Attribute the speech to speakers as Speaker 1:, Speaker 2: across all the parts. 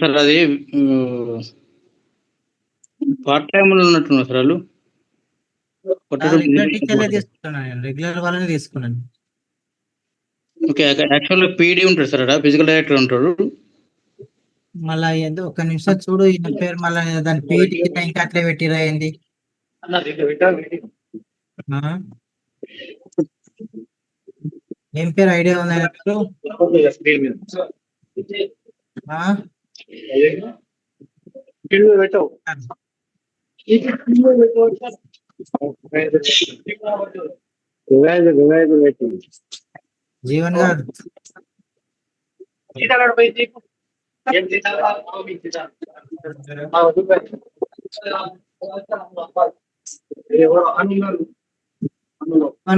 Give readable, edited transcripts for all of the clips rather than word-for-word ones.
Speaker 1: Sir అది part టైంలో ఉన్నట్టున్నారు సార్ వాళ్ళు.
Speaker 2: రెగ్యులర్ టీచర్లే తీసుకున్నాను నేను, రెగ్యులర్ వాళ్ళని తీసుకున్నాను.
Speaker 1: ఓకే. యాక్చువల్గా పీడీ ఉంటాడు సార్, అక్కడ ఫిజికల్ డైరెక్టర్ ఉంటాడు.
Speaker 2: మళ్ళా ఏదో ఒక నిమిషం చూడు, ఈయన పేరు మళ్ళీ దాని పీటీ ఇంకా అట్లే పెట్టిరా ఏంది? ఏం పేరు ఐడియా ఉంది మీకు? జీవన్ గారు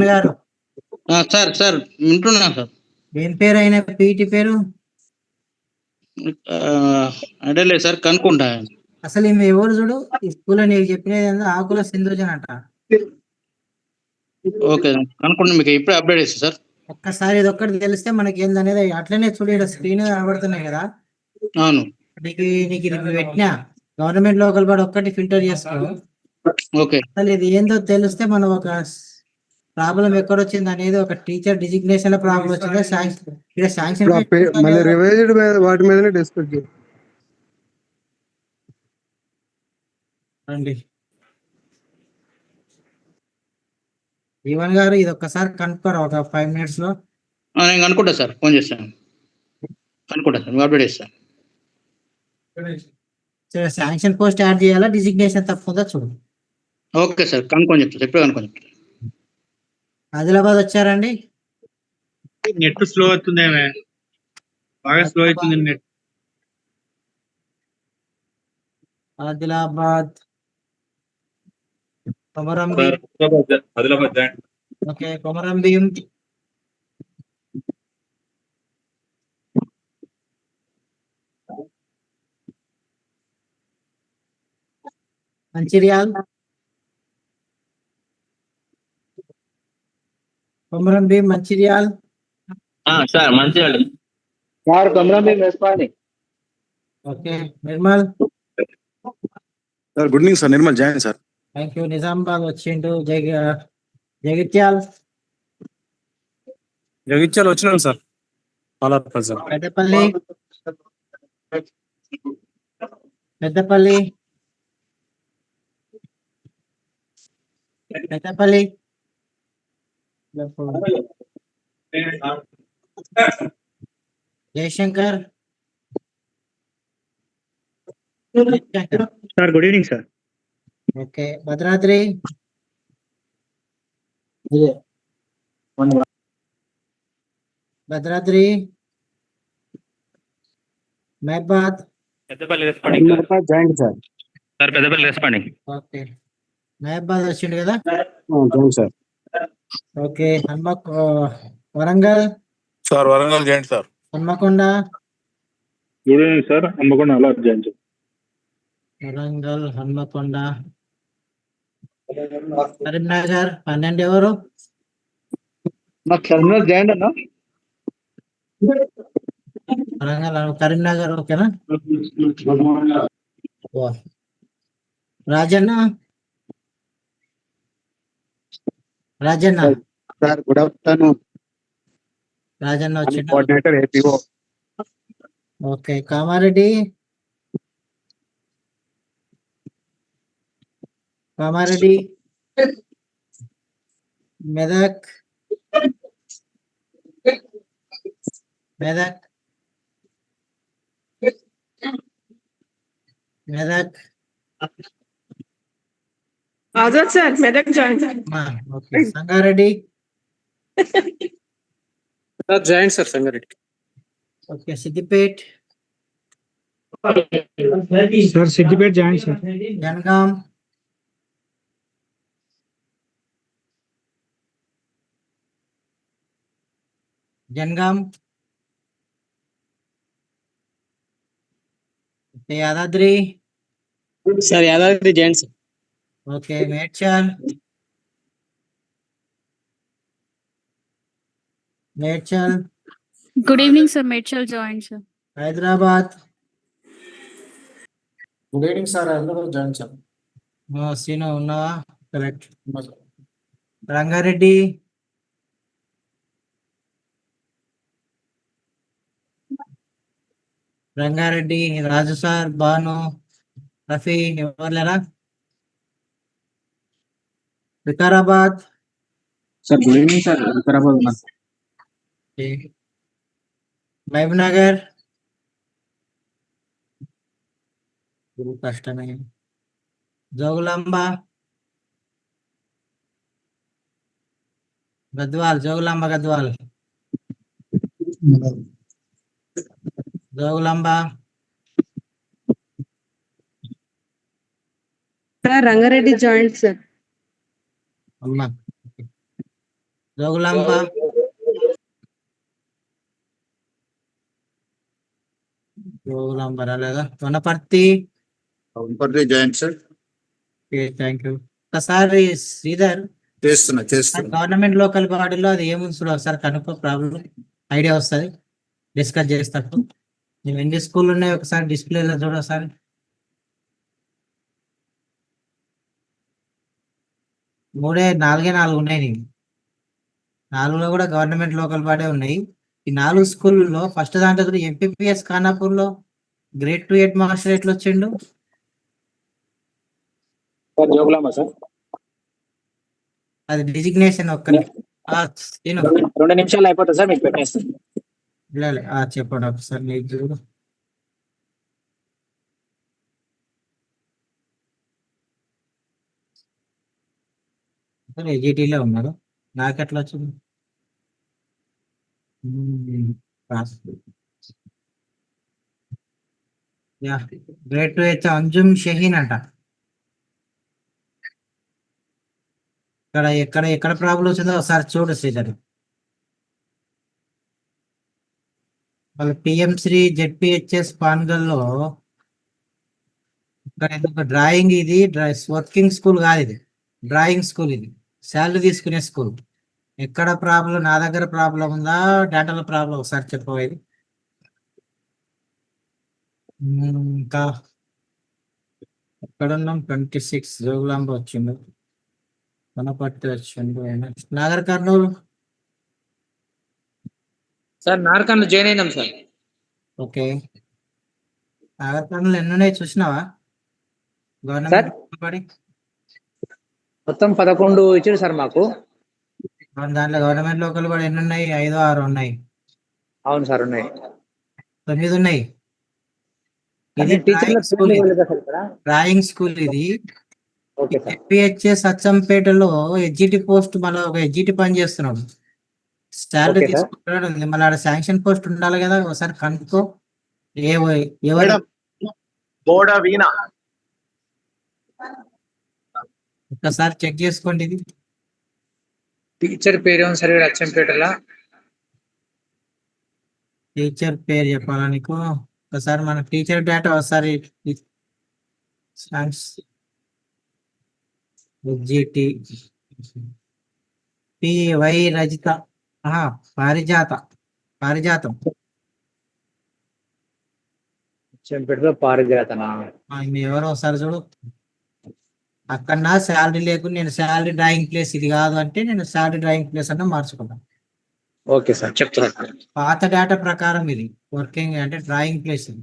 Speaker 2: గారు
Speaker 1: సార్ సార్ వింటున్నా సార్.
Speaker 2: ఏం పేరు అయినా పీటీ పేరు?
Speaker 1: అంటే లేదు సార్, కనుక్కుంటా.
Speaker 2: అసలు ఈమె ఎవరు చూడు, ఈ స్కూల్ నీకు చెప్పినది ఆకుల సింధుజన్ అంట.
Speaker 1: ఓకే, కనుక్కుంటా, మీకు ఇప్పుడే అప్డేట్ చేస్తా సార్.
Speaker 2: ఒక్కసారి ఇది ఒక్కటి తెలిస్తే మనకి ఏందనేది. అట్లనే చూడు, ఇక్కడ స్క్రీన్ కనబడుతున్నాయి కదా.
Speaker 1: అవును.
Speaker 2: నీకు ఇది పెట్టినా గవర్నమెంట్ లోకల్ బడి ఒక్కటి ఫిల్టర్ చేసుకో.
Speaker 1: ఓకే.
Speaker 2: అసలు ఇది ఏందో తెలిస్తే మనం ఒక ప్రాబ్లం ఎక్కడ వచ్చింది అనేది, ఒక టీచర్ డిజిగ్నేషన్ లో ప్రాబ్లం వచ్చిందో శాంక్షన్
Speaker 3: వాటి మీదనే డిస్కస్
Speaker 2: చేయండి. జీవన్ గారు ఇది ఒక్కసారి కనుక్కోరా ఒక 5 minutes లో.
Speaker 1: నేను కనుక్కుంటా సార్, ఫోన్ చేస్తాను, కనుక్కుంటా సార్, అప్డేట్ చేస్తాను.
Speaker 2: శాంక్షన్ పోస్ట్ యాడ్ చేయాలా, డిజిగ్నేషన్ తప్పుందా చూడు.
Speaker 1: ఓకే సార్, కనుక్కొని చెప్తా, ఎప్పుడే కనుక్కొని చెప్తా.
Speaker 2: ఆదిలాబాద్ వచ్చారండి?
Speaker 4: నెట్ స్లో అవుతుంది, బాగా స్లో అవుతుంది net.
Speaker 2: Adilabad Komaram Bheem. Okay, Komaram Bheem. Mancherial. Komaram Bheem Mancherial.
Speaker 5: Sir Mancherial
Speaker 6: sir Komaram Bheem responding.
Speaker 2: Okay, Nirmal.
Speaker 3: Sir good evening sir, Nirmal join sir.
Speaker 2: Thank you. Nizamabad వచ్చిండు. జగిత్యాల్.
Speaker 7: జగిత్యాల వచ్చినాం sir.
Speaker 2: Peddapalli. Peddapalli. Peddapalli. Jayashankar.
Speaker 4: Sir good evening sir.
Speaker 2: Okay, Bhadradri. Bhadradri. Mahabad.
Speaker 5: Peddapalli responding
Speaker 3: join sir.
Speaker 5: Sir Peddapalli responding.
Speaker 2: Okay, Mahabad వచ్చిండు కదా.
Speaker 3: Sir.
Speaker 2: Okay, Warangal.
Speaker 7: Sir Warangal join sir.
Speaker 2: Hanamkonda.
Speaker 4: Good evening sir, Hanamkonda అలా join sir.
Speaker 2: Warangal, Hanamkonda. Karimnagar 12 ఎవరు?
Speaker 6: Karimnagar join అన్నా.
Speaker 2: వరంగల్, కరీంనగర్. ఓకేనా. Rajanna. Rajanna
Speaker 3: sir good afternoon.
Speaker 2: Rajanna వచ్చిండు.
Speaker 3: Coordinator APO.
Speaker 2: Okay, Kamareddy. Kamareddy. Medak. Medak. Medak.
Speaker 8: Azad sir Medak join.
Speaker 2: Okay, Sangareddy.
Speaker 7: Sir join sir Sangareddy.
Speaker 2: Okay, Siddipet.
Speaker 4: Sir Siddipet join sir.
Speaker 2: Jangaon. Jangaon. Yadadri.
Speaker 6: Sir Yadadri join sir.
Speaker 2: Okay, Medchal. Medchal.
Speaker 9: Good evening, sir. Mitchell joined, sir.
Speaker 2: Hyderabad.
Speaker 3: Good evening sir Hyderabad join sir.
Speaker 2: Seenu ఉన్నావా? Correct. Rangareddy, Rangareddy, రాజు sir, Banu, Rafi ఎవరు లేరా? Vikarabad,
Speaker 6: sir good evening sir Vikarabad ఉన్నా.
Speaker 2: మహబూబ్ నగర్, కష్టమే. Jogulamba, Gadwal, Jogulamba Gadwal, Jogulamba,
Speaker 8: Sir, Rangareddy joined, sir.
Speaker 2: అమ్మ జోగులాంబ, జోగులాంబ రాలేదా? Wanaparthy,
Speaker 3: join sir.
Speaker 2: Thank you. ఒకసారి శ్రీధర్
Speaker 3: చేస్తున్నా.
Speaker 2: Government local బాడీలో అది ఏముంది చూడ ఒకసారి కనుక్కో, ప్రాబ్లం ఐడియా వస్తుంది, డిస్కస్ చేస్తాను. నేను ఎన్ని స్కూల్ ఉన్నాయి ఒకసారి డిస్ప్లేలో చూడ ఒకసారి. నాలుగే ఉన్నాయి నీకు. 4లో కూడా గవర్నమెంట్ లోకల్ బాడీ ఉన్నాయి. ఈ 4 స్కూల్లో ఫస్ట్ దాంట్లో ఎంపీపీఎస్ ఖానాపూర్ లో గ్రేడ్ 2 హెడ్ మాస్టర్ ఎట్లా వచ్చిండు?
Speaker 6: Sir Jogulamba sir.
Speaker 2: అది డిజిగ్నేషన్ ఒక్క
Speaker 6: 2 నిమిషాలు అయిపోతుంది సార్, మీకు పెట్టేస్తాను.
Speaker 2: చెప్పండి ఒకసారి నీకు చూడు. ఏజీటీలో ఉన్నారు, నాకెట్లా వచ్చింది? గ్రేడ్ 2 హెచ్ అంజుమ్ షహీన్ అంట. ఎక్కడ ప్రాబ్లం వచ్చిందో ఒకసారి చూడు శ్రీధర్. వాళ్ళ పిఎం3 జెడ్పిహెచ్ఎస్ పాన్గల్లో ఇక్కడ ఎందుకు డ్రాయింగ్, ఇది వర్కింగ్ స్కూల్ కాదు, ఇది డ్రాయింగ్ స్కూల్, ఇది శాలరీ తీసుకునే స్కూల్. ఎక్కడ ప్రాబ్లం? నా దగ్గర ప్రాబ్లం ఉందా, డేటాలో ప్రాబ్లం? ఒకసారి చెప్పబోయేది. ఇంకా ఎక్కడున్నాం? 26 జోగులాంబ వచ్చిండు, వనపర్తి వచ్చిండు, నాగర్ కర్నూలు.
Speaker 6: సార్ నార్కన్ జాయిన్ అయినాం సార్.
Speaker 2: ఓకే, నాగర్ కర్నూలు ఎన్ని ఉన్నాయి చూసినావా? గవర్నమెంట్
Speaker 6: మొత్తం 11 ఇచ్చారు సార్ మాకు.
Speaker 2: దాంట్లో గవర్నమెంట్ లోకల్ కూడా ఎన్ని ఉన్నాయి? 5, 6 ఉన్నాయి.
Speaker 6: అవును సార్, ఉన్నాయి.
Speaker 2: 9 ఉన్నాయి. ఇది డ్రాయింగ్ స్కూల్. ఇది పిహెచ్ఎస్ అచ్చంపేటలో ఎడ్జిటి పోస్ట్, మళ్ళీ ఒక ఎడ్జిటి పని చేస్తున్నాడు, శాలరీ తీసుకుంటాడు. మళ్ళీ ఆడ శాంక్షన్ పోస్ట్ ఉండాలి కదా, ఒకసారి కనుక్కో. ఎవరు ఒక్కసారి చెక్ చేసుకోండి. ఇది
Speaker 6: టీచర్ పేరు ఏమో సార్ అచ్చంపేటలా?
Speaker 2: టీచర్ పేరు చెప్పాలా నీకు? ఒకసారి మన టీచర్ డేటా ఒకసారి వై రజిత, పారిజాతం.
Speaker 6: అచ్చంపేటలో పారిజాతనా?
Speaker 2: ఎవరో ఒకసారి చూడు. అక్కడ నా శాలరీ లేకుండా నేను శాలరీ డ్రాయింగ్ ప్లేస్ ఇది కాదు అంటే నేను శాలరీ డ్రాయింగ్ ప్లేస్ అన్న మార్చుకున్నాను.
Speaker 6: ఓకే సార్, చెప్తాను.
Speaker 2: పాత డేటా ప్రకారం ఇది వర్కింగ్ అంటే డ్రాయింగ్ ప్లేస్ ఇది.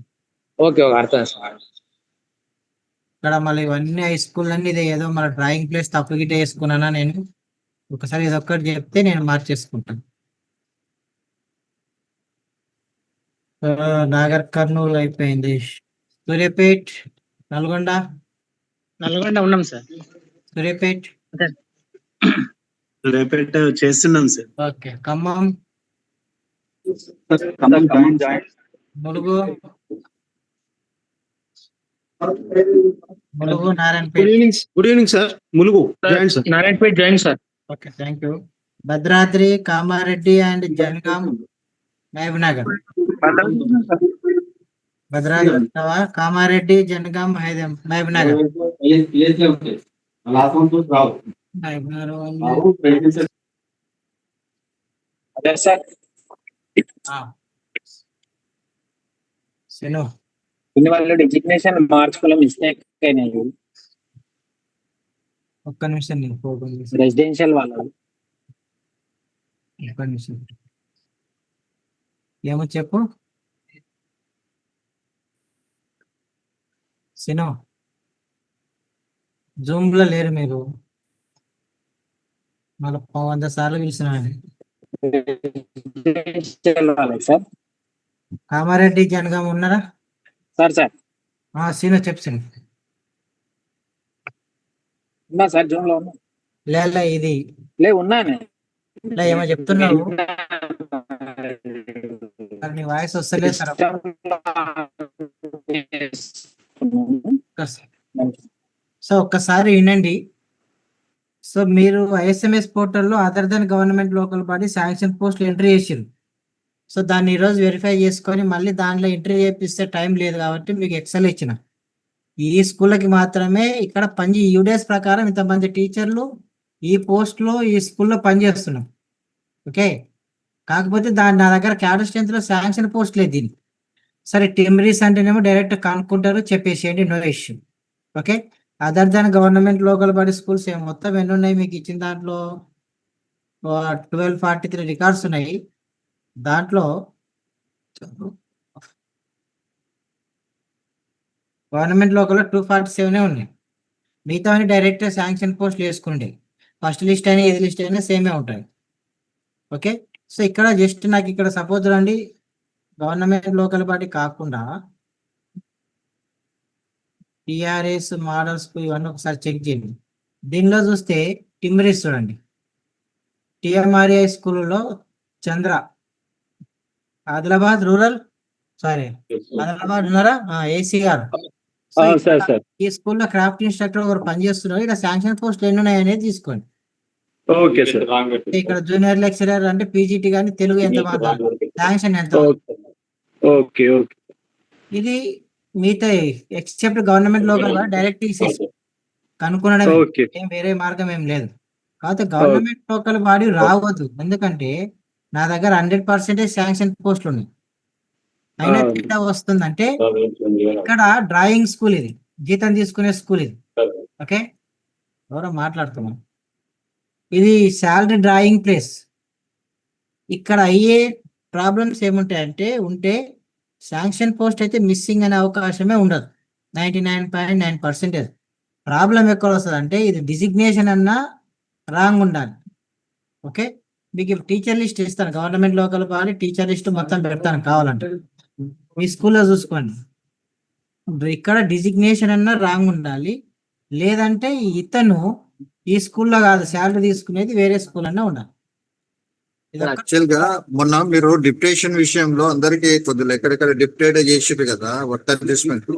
Speaker 6: ఓకే, అర్థం సార్.
Speaker 2: ఇక్కడ మళ్ళీ ఇవన్నీ హై స్కూల్ అన్ని ఇది ఏదో మన డ్రాయింగ్ ప్లేస్ తప్పు గిట్ట వేసుకున్నానా నేను? ఒకసారి ఇది ఒక్కటి చెప్తే నేను మార్చేసుకుంటాను. నాగర్ కర్నూలు అయిపోయింది. సూర్యాపేట్, నల్గొండ
Speaker 6: ఉన్నాం సార్.
Speaker 2: సూర్యాపేట్
Speaker 3: చేస్తున్నాం sir.
Speaker 2: Okay. Khammam, Mulugu, Narayanpet.
Speaker 3: Good evening sir. Mulugu join sir.
Speaker 6: Narayanpet join sir.
Speaker 2: Okay, thank you. Bhadradri, Kamareddy and Jangaon, Mahbubnagar. Bhadradri ఉంటావా? కామారెడ్డి, జనగాం, మహబూబ్ నగర్.
Speaker 6: సార్
Speaker 2: శను
Speaker 6: ఇన్ని వాళ్ళు డిజిగ్నేషన్ మార్చుకోవడం మిస్టేక్ అయినాయి.
Speaker 2: ఒక్క నిమిషం నేను ఓపెన్ చేసి
Speaker 6: రెసిడెన్షియల్ వాళ్ళు
Speaker 2: ఒక్క నిమిషం. ఏమో చెప్పు సినో. జూమ్ లో లేరు మీరు, మళ్ళీ 100 సార్లు పిలిచిన.
Speaker 6: రెసిడెన్షియల్ వాళ్ళకి సార్.
Speaker 2: కామారెడ్డి జనగాం ఉన్నారా?
Speaker 6: సార్ సార్
Speaker 2: సీనో చెప్పు సీను.
Speaker 6: ఉన్నా సార్, జూమ్ లో ఉన్నా.
Speaker 2: లే ఇది
Speaker 6: ఉన్నాను.
Speaker 2: ఏమో చెప్తున్నావు, నీ వాయిస్ వస్తలేదు సార్. సో ఒక్కసారి వినండి. సో మీరు ఐఎస్ఎంఎస్ పోర్టల్లో other then government local body sanction పోస్టులు ఎంట్రీ చేసిరు. సో దాన్ని ఈరోజు వెరిఫై చేసుకొని మళ్ళీ దాంట్లో ఎంట్రీ చేపిస్తే టైం లేదు కాబట్టి మీకు ఎక్సెల్ ఇచ్చిన. ఈ స్కూళ్ళకి మాత్రమే ఇక్కడ యూడేస్ ప్రకారం ఇంతమంది టీచర్లు ఈ పోస్ట్లో ఈ స్కూల్లో పనిచేస్తున్నాం. ఓకే, కాకపోతే నా దగ్గర క్యాడర్ స్ట్రెంత్లో శాంక్షన్ పోస్ట్ లేదు దీనికి. సరే టిమ్రీస్ అంటేనేమో డైరెక్ట్ కనుక్కుంటారు, చెప్పేసేయండి, no issue. Okay, other than government local body schools మొత్తం ఎన్ని ఉన్నాయి మీకు ఇచ్చిన దాంట్లో? 1243 రికార్డ్స్ ఉన్నాయి. దాంట్లో గవర్నమెంట్ లోకల్లో 247 ఉన్నాయి. మిగతా డైరెక్ట్ శాంక్షన్ పోస్టులు వేసుకుండే. ఫస్ట్ లిస్ట్ అయినా ఏది లిస్ట్ అయినా సేమే ఉంటాయి. ఓకే, సో ఇక్కడ జస్ట్ నాకు ఇక్కడ సపోజ్ రండి, గవర్నమెంట్ లోకల్ బాడీ కాకుండా టిఆర్ఎస్ మోడల్స్ ఇవన్నీ ఒకసారి చెక్ చేయండి. దీనిలో చూస్తే టిమ్రీస్ చూడండి, టిఎంఆర్ఐ స్కూల్లో చంద్ర, ఆదిలాబాద్ రూరల్, సారీ ఆదిలాబాద్ ఉన్నారా? ఏసీ గారు. ఈ స్కూల్లో క్రాఫ్ట్ ఇన్స్ట్రక్టర్ ఒకరు పనిచేస్తున్నారు. ఇక్కడ శాంక్షన్ పోస్టులు ఎన్ని ఉన్నాయి అనేది తీసుకోండి.
Speaker 4: Okay sir.
Speaker 2: ఇక్కడ జూనియర్ లెక్చరర్ అంటే పీజీటీ కానీ తెలుగు ఎంత శాంక్షన్ ఎంత?
Speaker 4: Okay okay.
Speaker 2: ఇది మిగతా ఎక్సెప్ట్ గవర్నమెంట్ లోకల్ డైరెక్ట్ తీసేసి కనుక్కునడం, వేరే మార్గం ఏం లేదు. కాకపోతే గవర్నమెంట్ లోకల్ బాడీ రావద్దు, ఎందుకంటే నా దగ్గర 100% శాంక్షన్ పోస్టులు ఉన్నాయి. అయినా తేడా వస్తుందంటే ఇక్కడ డ్రాయింగ్ స్కూల్, ఇది జీతం తీసుకునే స్కూల్ ఇది. ఓకే, ఎవరో మాట్లాడుతున్నాం. ఇది శాలరీ డ్రాయింగ్ ప్లేస్. ఇక్కడ అయ్యే ప్రాబ్లమ్స్ ఏముంటాయంటే ఉంటే శాంక్షన్ పోస్ట్ అయితే మిస్సింగ్ అనే అవకాశమే ఉండదు. 99.9%. ప్రాబ్లం ఎక్కడ వస్తుంది అంటే ఇది డిజిగ్నేషన్ అన్నా రాంగ్ ఉండాలి. ఓకే, మీకు టీచర్ లిస్ట్ ఇస్తాను, government local body teacher list మొత్తం పెడతాను కావాలంటే మీ స్కూల్లో చూసుకోండి. ఇక్కడ డిజిగ్నేషన్ అన్నా రాంగ్ ఉండాలి, లేదంటే ఇతను ఈ స్కూల్లో కాదు శాలరీ తీసుకునేది వేరే స్కూల్ అన్నా ఉండాలి.
Speaker 9: యాక్చువల్ గా మొన్న మీరు డిప్యుటేషన్ విషయంలో అందరికి కొద్దిగా ఎక్కడెక్కడ డిప్యుటేట్ చేసారు కదా, వర్క్ అడ్జస్ట్మెంట్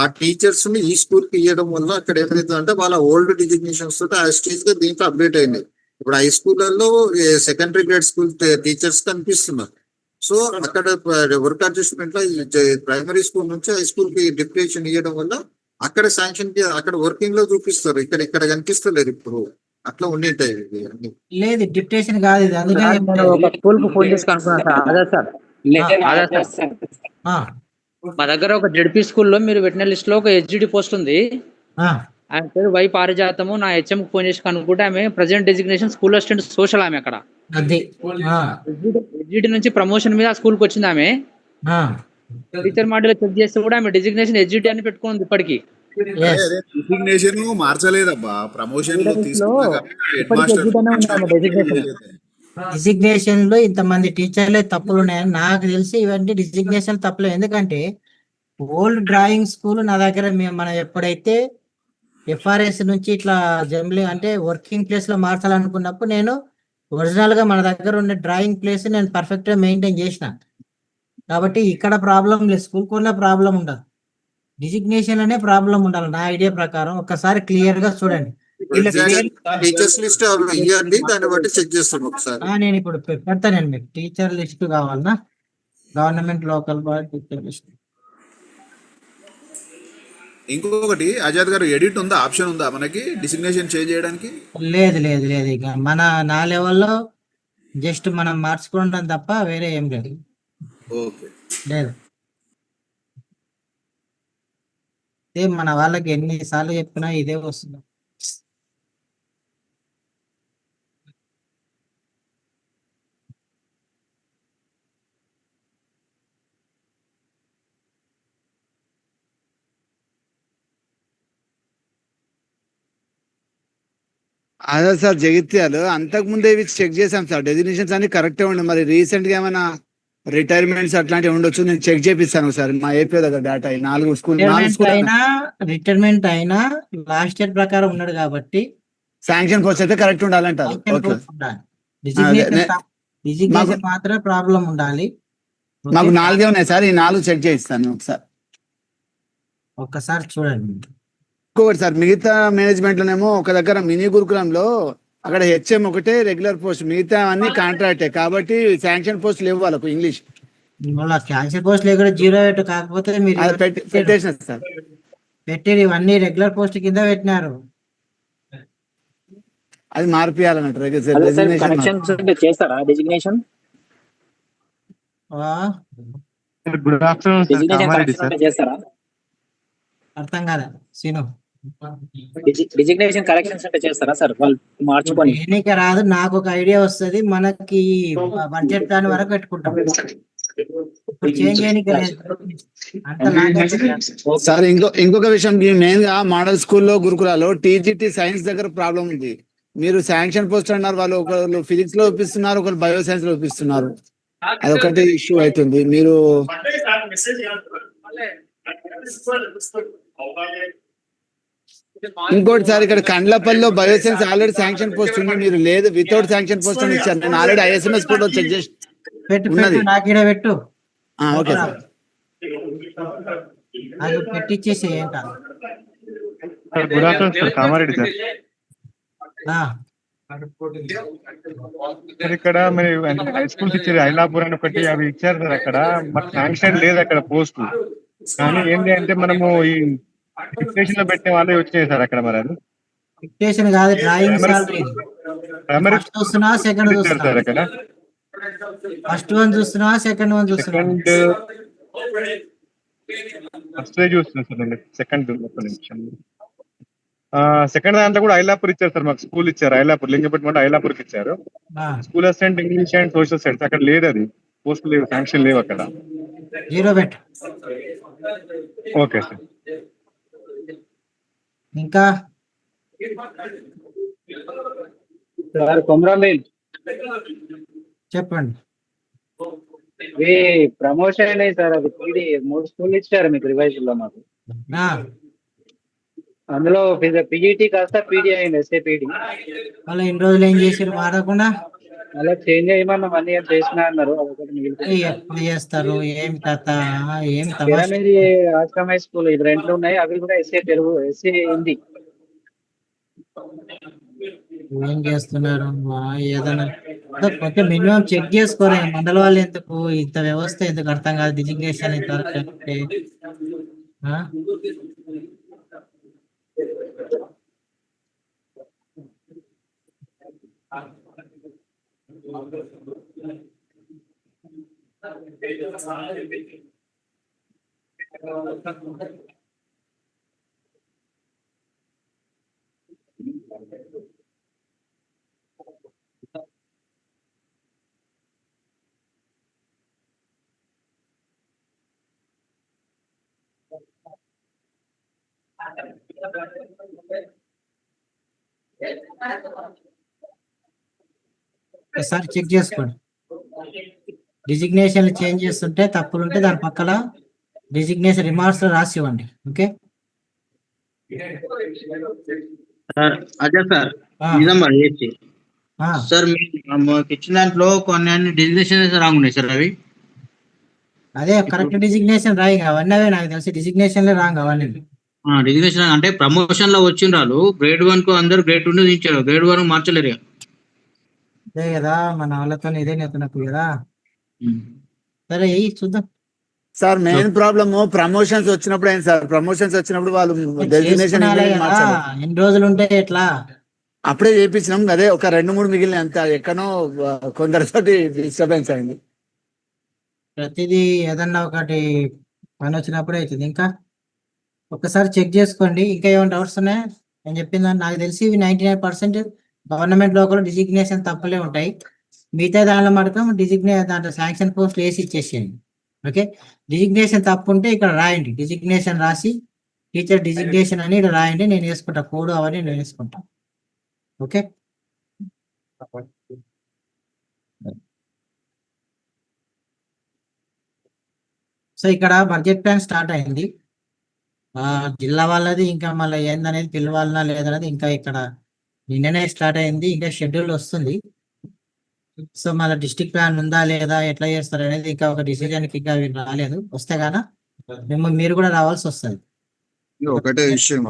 Speaker 9: ఆ టీచర్స్ ని ఈ స్కూల్ కి ఇవ్వడం వల్ల అక్కడ ఏమైతుందంటే వాళ్ళ ఓల్డ్ డిజిగ్నేషన్స్ తోటి ఆ స్టేజ్ గా దీంట్లో అప్డేట్ అయింది. ఇప్పుడు హై స్కూల్లో సెకండరీ గ్రేడ్ స్కూల్ టీచర్స్ కనిపిస్తున్నారు. సో అక్కడ వర్క్ అడ్జస్ట్మెంట్ లో ప్రైమరీ స్కూల్ నుంచి హై స్కూల్ కి డిప్యుటేషన్ ఇవ్వడం వల్ల అక్కడ శాంక్షన్ కి అక్కడ వర్కింగ్ లో చూపిస్తారు, ఇక్కడ కనిపిస్తలేదు. ఇప్పుడు అట్లా ఉండింటాయి
Speaker 2: లేదు, డిప్యుటేషన్ కాదు ఇది. అందుకని
Speaker 6: స్కూల్ కు ఫోన్ చేసి కనుక్కున్నాను సార్.
Speaker 10: మా దగ్గర ఒక జెడ్పీ స్కూల్లో మీరు పెట్టిన లిస్ట్ లో ఒక హెచ్జిడి పోస్ట్ ఉంది. ఆయన పేరు వై పారిజాతము. నా హెచ్ఎం ఫోన్ చేసి కనుక్కుంటే ఆమె present designation school assistant social. ఆమె అక్కడ హెచ్జిడి నుంచి ప్రమోషన్ మీద ఆ స్కూల్ కి వచ్చింది. ఆమె టీచర్ మాడ్యూల్ చెక్ చేస్తే కూడా ఆమె డెసిగ్నేషన్ హెచ్జిడి అని పెట్టుకుంది ఇప్పటికి.
Speaker 3: డిజిగ్నేషన్ మార్చలేదబ్బా, ప్రమోషన్
Speaker 2: డిజిగ్నేషన్ లో ఇంతమంది టీచర్లే తప్పులు ఉన్నాయని నాకు తెలిసి. ఇవన్నీ డిజిగ్నేషన్ తప్పులే, ఎందుకంటే ఓల్డ్ డ్రాయింగ్ స్కూల్ నా దగ్గర మనం ఎప్పుడైతే ఎఫ్ఆర్ఎస్ నుంచి ఇట్లా జంబ్లింగ్ అంటే వర్కింగ్ ప్లేస్ లో మార్చాలనుకున్నప్పుడు నేను ఒరిజినల్ గా మన దగ్గర ఉన్న డ్రాయింగ్ ప్లేస్ నేను పర్ఫెక్ట్ గా మెయింటైన్ చేసిన. కాబట్టి ఇక్కడ ప్రాబ్లం లేదు, స్కూల్ కూడా ప్రాబ్లం ఉండదు, డిజిగ్నేషన్ అనే ప్రాబ్లం ఉండాలి నా ఐడియా ప్రకారం. ఒక్కసారి క్లియర్ గా చూడండి.
Speaker 9: టీచర్స్ లిస్ట్ ఇవ్వండి, దాన్ని బట్టి చెక్ చేస్తాం ఒకసారి.
Speaker 2: నేను ఇప్పుడు పెడతానండి మీకు టీచర్ లిస్ట్ కావాలన్నా, government local body teacher list.
Speaker 3: ఇంకొకటి ఆజాద్ గారు, ఎడిట్ ఉందా, ఆప్షన్ ఉందా మనకి డిసిగ్నేషన్ చేంజ్ చేయడానికి?
Speaker 2: లేదు లేదు లేదు, ఇక మన నా లెవెల్లో జస్ట్ మనం మార్చుకోవడం తప్ప వేరే ఏం లేదు.
Speaker 3: ఓకే
Speaker 2: లేదు. ఇదే మన వాళ్ళకి ఎన్నిసార్లు చెప్పినా ఇదే వస్తుంది.
Speaker 11: అదే సార్ జగిత్యాలు అంతకు ముందే ఇవి చెక్ చేశాం సార్, డెసిగ్నేషన్స్ అన్ని కరెక్టే ఉండే. మరి రీసెంట్ గా ఏమైనా రిటైర్మెంట్స్ అట్లాంటివి ఉండొచ్చు, నేను చెక్ చేపిస్తాను సార్ మా ఏపీ దగ్గర డేటా. 4 స్కూల్
Speaker 2: రిటైర్మెంట్ అయినా లాస్ట్ ఇయర్ ప్రకారం ఉన్నాడు కాబట్టి
Speaker 11: శాంక్షన్ పోస్ట్ అయితే కరెక్ట్ ఉండాలంటారు. ఓకే.
Speaker 2: డిజిగ్నేషన్ మాత్రమే ప్రాబ్లం ఉండాలి.
Speaker 11: మాకు 4 ఉన్నాయి సార్, ఈ 4 చెక్ చేయిస్తాను ఒకసారి.
Speaker 2: ఒక్కసారి చూడండి.
Speaker 11: ఇంకొకటి సార్, మిగతా మేనేజ్మెంట్ లోనేమో ఒక దగ్గర మినీ గురుకులంలో అక్కడ హెచ్ఎం ఒకటే రెగ్యులర్ పోస్ట్, మిగతా అన్ని కాంట్రాక్టే కాబట్టి శాంక్షన్ పోస్ట్ లేవు వాళ్ళకు ఇంగ్లీష్.
Speaker 2: క్యాన్సర్ పోస్ట్ లేకుండా 0 కాకపోతే మీరు
Speaker 11: పెట్టేసిన సార్,
Speaker 2: పెట్టేది ఇవన్నీ రెగ్యులర్ పోస్ట్ కింద పెట్టినారు.
Speaker 11: అది మార్పియాలన్నట్టు
Speaker 6: కరెక్షన్స్ చేస్తారా డెసిగ్నేషన్?
Speaker 7: గుడ్ ఆఫ్టర్నూన్
Speaker 6: చేస్తారా?
Speaker 2: అర్థం కాదా సీను?
Speaker 6: డిజిగ్నేషన్ కరెక్షన్స్ అంటే చేస్తారా సార్? వాళ్ళు మార్చుకొని
Speaker 2: ఎన్నిక రాదు, నాకు ఒక ఐడియా వస్తుంది. మనకి బడ్జెట్ ప్లాన్ వరకు పెట్టుకుంటాం, చేంజ్ చేయడానికి
Speaker 11: సార్. ఇంకొక విషయం, మెయిన్ గా మోడల్ స్కూల్లో గురుకులాలో టీజీటీ సైన్స్ దగ్గర ప్రాబ్లం ఉంది. మీరు శాంక్షన్ పోస్ట్ అన్నారు, వాళ్ళు ఒకళ్ళు ఫిజిక్స్ లో ఒప్పిస్తున్నారు, ఒకరు బయో సైన్స్ లో ఒప్పిస్తున్నారు. అదొకటి ఇష్యూ అవుతుంది. మీరు ఇంకోటి సార్, ఇక్కడ కండ్లపల్లిలో బయోసైన్స్ ఆల్రెడీ శాంక్షన్ పోస్ట్ ఉంది, మీరు లేదు వితౌట్ శాంక్షన్ పోస్ట్ అని ఇచ్చారు. నేను ఆల్రెడీ ఐఎస్ఎంఎస్ కూడా చెక్ చేసి
Speaker 2: పెట్టు.
Speaker 11: ఓకే సార్,
Speaker 2: అది పెట్టిచ్చేసి ఏంట.
Speaker 7: Good afternoon sir, Kamareddy sir. Sir ఇక్కడ మరి హై స్కూల్స్ ఇచ్చారు, ఐలాపూర్ అని ఒకటి అవి ఇచ్చారు సార్. అక్కడ మాకు శాంక్షన్ లేదు అక్కడ పోస్ట్. కానీ ఏంటి అంటే మనము ఈ డిక్టేషన్ లో పెట్టే వాళ్ళే వచ్చినాయి సార్ అక్కడ. మరి అది
Speaker 2: డిక్టేషన్ కాదు, డ్రాయింగ్
Speaker 7: ప్రైమరీ
Speaker 2: చూస్తున్నా, సెకండ్ చూస్తున్నా
Speaker 7: సార్ అక్కడ.
Speaker 2: ఫస్ట్ వన్ చూస్తున్నా, సెకండ్ వన్ చూస్తున్నా.
Speaker 7: ఫస్ట్ చూస్తున్నా సార్ నేను, సెకండ్ సెకండ్ దాంట్లో కూడా ఐలాపూర్ ఇచ్చారు సార్. మాకు స్కూల్ ఇచ్చారు ఐలాపూర్, లింగపట్నం ఐలాపూర్కి ఇచ్చారు. School assistant English and social science అక్కడ లేదు, అది పోస్ట్ లేవు, శాంక్షన్ లేవు అక్కడ.
Speaker 2: 0 పెట్టు.
Speaker 7: Okay sir.
Speaker 2: ఇంకా
Speaker 10: కొమరాంబేల్
Speaker 2: చెప్పండి.
Speaker 10: ప్రమోషన్ అయినాయి సార్, అది 3 స్కూల్ ఇచ్చారు మీకు రివైజ్ లో. మాకు అందులో పిజిటి కాస్త పీడి అయింది, ఎస్ఏపీడి.
Speaker 2: వాళ్ళు ఎన్ని రోజులు ఏం చేసారు వాడకుండా?
Speaker 10: అలా చేంజ్ అయ్యమన్నా మళ్ళీ ఏం చేసినా అన్నారు.
Speaker 2: ఎప్పుడు చేస్తారు? ఏం కథ? ఏం
Speaker 10: ఆశ్రమ హై స్కూల్ ఇది 2 ఉన్నాయి, అవి కూడా ఎస్ఏ తెలుగు, ఎస్ఏ హిందీ.
Speaker 2: ఏం చేస్తున్నారు? ఏదైనా కొంచెం మినిమం చెక్ చేసుకోరా. మండల వాళ్ళు ఎందుకు ఇంత వ్యవస్థ ఎందుకు అర్థం కాదు? డిజిగ్నేషన్ ఇంతవరకు ఒకసారి చెక్ చేసుకోండి. డిజిగ్నేషన్ చేంజ్ చేస్తుంటే తప్పులు ఉంటే దాని పక్కన డిజిగ్నేషన్ రిమార్క్స్ లో రాసి ఇవ్వండి. ఓకే
Speaker 1: అదే సార్, నిజామాబాద్ ఏసీ సార్. మీకు ఇచ్చిన దాంట్లో కొన్ని డిజిగ్నేషన్ రాంగ్ ఉన్నాయి సార్. అవి
Speaker 2: అదే కరెక్ట్ డిజిగ్నేషన్ రాయి, అవన్నీ అవే నాకు తెలిసి డిజిగ్నేషన్ రాంగ్ అవన్నీ.
Speaker 1: డిజిగ్నేషన్ అంటే ప్రమోషన్ లో వచ్చిండ్రాలు గ్రేడ్ 1 కు అందరు గ్రేడ్ 2 ఇచ్చారు, గ్రేడ్ 1 మార్చలేరు
Speaker 2: అదే కదా మన వాళ్ళతో ఇదే నెత్తునకు కదా. సరే చూద్దాం
Speaker 11: సార్. మెయిన్ ప్రాబ్లమ్ ప్రమోషన్స్ వచ్చినప్పుడు అయింది సార్. ప్రమోషన్స్ వచ్చినప్పుడు వాళ్ళు డెసిగ్నేషన్
Speaker 2: ఎన్ని రోజులు ఉంటే ఎట్లా
Speaker 11: అప్పుడే చేయించినాం. అదే ఒక 2-3 మిగిలిన అంత ఎక్కడో కొందరితోటి డిస్టర్బెన్స్ అయింది.
Speaker 2: ప్రతిదీ ఏదన్నా ఒకటి పని వచ్చినప్పుడే అవుతుంది. ఇంకా ఒకసారి చెక్ చేసుకోండి. ఇంకా ఏమైనా డౌట్స్ ఉన్నాయా? నేను చెప్పింది నాకు తెలిసి ఇవి 99% గవర్నమెంట్ లో కూడా డిజిగ్నేషన్ తప్పులే ఉంటాయి. మిగతా దానిలో మాత్రం దాంట్లో శాంక్షన్ పోస్ట్ వేసి ఇచ్చేసేయండి. ఓకే, డిజిగ్నేషన్ తప్పు ఉంటే ఇక్కడ రాయండి, డిజిగ్నేషన్ రాసి టీచర్ డిజిగ్నేషన్ అని ఇక్కడ రాయండి. నేను వేసుకుంటా కోడ్ అవన్నీ నేను వేసుకుంటా. ఓకే, సో ఇక్కడ బడ్జెట్ ప్లాన్ స్టార్ట్ అయింది. జిల్లా వాళ్ళది ఇంకా మళ్ళీ ఏందనేది పిలవాలనా లేదనేది ఇంకా ఇక్కడ నిన్ననే స్టార్ట్ అయింది. ఇంకా షెడ్యూల్ వస్తుంది. సో మళ్ళీ డిస్ట్రిక్ట్ ప్లాన్ ఉందా లేదా, ఎట్లా చేస్తారు అనేది ఇంకా ఒక డిసిజన్ కి ఇంకా రాలేదు. వస్తే గాన మీరు కూడా రావాల్సి వస్తుంది.
Speaker 9: ఒకటే విషయం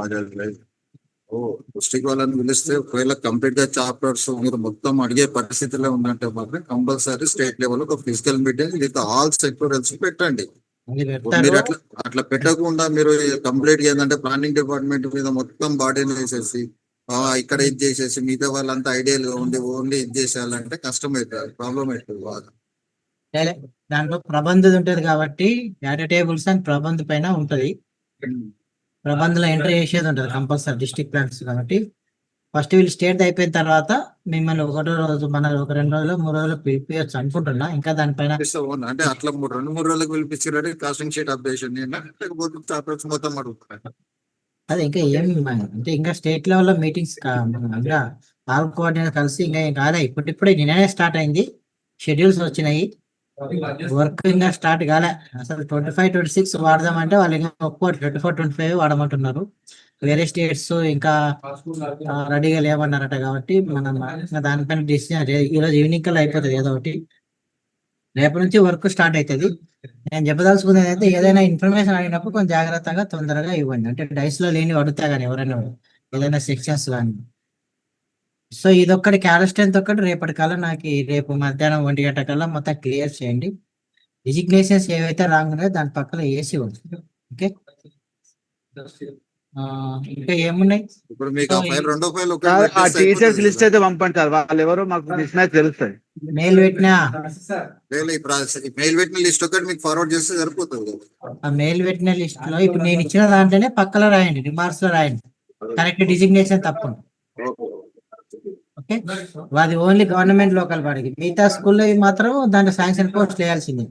Speaker 9: డిస్ట్రిక్ట్ వాళ్ళని పిలిస్తే ఒకవేళ కంప్లీట్ గా చాప్టర్స్ మీరు మొత్తం అడిగే పరిస్థితిలో ఉందంటే మాత్రం కంపల్సరీ స్టేట్ లెవెల్ ఒక ఫిజికల్ మీటింగ్ విత్ ఆల్ సెక్టోరియల్స్ పెట్టండి. మీరు అట్లా పెట్టకుండా మీరు కంప్లీట్ గా ఏంటంటే ప్లానింగ్ డిపార్ట్మెంట్ మీద మొత్తం బాడీని వేసేసి ఇక్కడ ఇది చేసేసి మిగతా వాళ్ళంతా ఐడియల్ గా ఉండి ఓన్లీ ఇది చేసేయాలంటే కష్టం అవుతుంది, ప్రాబ్లం అవుతుంది బాగా.
Speaker 2: దాంట్లో ప్రబంధం ఉంటది కాబట్టి డేటా టేబుల్స్ అండ్ ప్రబంధ పైన ఉంటది. ప్రబంధంలో ఎంట్రీ చేసేది ఉంటుంది కంపల్సరీ డిస్ట్రిక్ట్ ప్లాన్స్ కాబట్టి. ఫస్ట్ వీళ్ళు స్టేట్ అయిపోయిన తర్వాత మిమ్మల్ని ఒకటో రోజు మన ఒక 2 రోజులు 3 రోజులు పిలిపించచ్చు అనుకుంటున్నా. ఇంకా దానిపైన
Speaker 9: అంటే అట్లా 2-3 రోజులకు పిలిపించారు కాస్టింగ్ షీట్ అప్డేషన్ లేకపోతే చాప్టర్స్ మొత్తం అడుగుతారు.
Speaker 2: అదే ఇంకా ఏం అంటే ఇంకా స్టేట్ లెవెల్లో మీటింగ్స్ ఇంకా ఆల్ కోఆర్డినేటర్ కలిసి ఇంకా ఏం కాలే. ఇప్పుడిప్పుడే నిన్ననే స్టార్ట్ అయింది, షెడ్యూల్స్ వచ్చినాయి, వర్క్ ఇంకా స్టార్ట్ కాలే. అసలు 25-26 వాడదామంటే వాళ్ళు ఇంకా ఒక్కో 24-25 వాడమంటున్నారు. వేరే స్టేట్స్ ఇంకా రెడీగా లేవన్నారట. కాబట్టి మనం దానిపైన డిసిజన్ ఈరోజు ఈవినింగ్ కల్లా అయిపోతుంది ఏదో ఒకటి. రేపటి నుంచి వర్క్ స్టార్ట్ అవుతుంది. నేను చెప్పదలుచుకుంది ఏంటంటే ఏదైనా ఇన్ఫర్మేషన్ అడిగినప్పుడు కొంచెం జాగ్రత్తగా తొందరగా ఇవ్వండి. అంటే డైస్ లో లేని అడుగుతా కానీ ఎవరైనా ఏదైనా సెక్షన్స్ కానీ. సో ఇదొక్కటి క్యాడర్ స్ట్రెంత్ ఒక్కటి రేపటి కల్లా నాకు రేపు మధ్యాహ్నం 1 గంట కల్లా మొత్తం క్లియర్ చేయండి. డిజిగ్నేషన్స్ ఏవైతే రాంగ్ ఉన్నాయో దాని పక్కన వేసి ఉంటుంది. ఓకే, ఇంకా ఏమున్నాయి?
Speaker 9: ఇప్పుడు మీకు రెండో ఫైల్
Speaker 11: టీచర్స్ లిస్ట్ అయితే పంపండి సార్, వాళ్ళు ఎవరో మాకు మిస్మ్యాచ్ తెలుస్తుంది.
Speaker 2: మెయిల్ పెట్టినా
Speaker 9: మెయిల్ పెట్టిన లిస్ట్ ఒకటి మీకు ఫార్వర్డ్ చేస్తే సరిపోతుంది.
Speaker 2: ఆ మెయిల్ పెట్టిన లిస్ట్ లో ఇప్పుడు నేను ఇచ్చిన దాంట్లోనే పక్కలో రాయండి, రిమార్క్స్ లో రాయండి కరెక్ట్ డిజిగ్నేషన్ తప్పు. ఓకే, అది ఓన్లీ గవర్నమెంట్ లోకల్ వాడికి. మిగతా స్కూల్లో మాత్రం దాంట్లో శాంక్షన్ పోస్ట్ వేయాల్సిందే.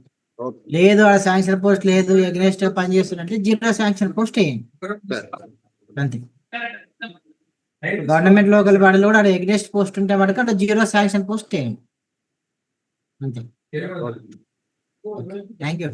Speaker 2: లేదు ఆ శాంక్షన్ పోస్ట్ లేదు ఎగ్నెస్ట్ పని చేస్తున్నట్టు 0 శాంక్షన్ పోస్ట్ వేయండి అంతే. గవర్నమెంట్ లోకల్ వాడిలో కూడా ఎగ్నెస్ట్ పోస్ట్ ఉంటే వాడికి అంటే 0 శాంక్షన్ పోస్ట్ వేయండి అంతే. Thank you.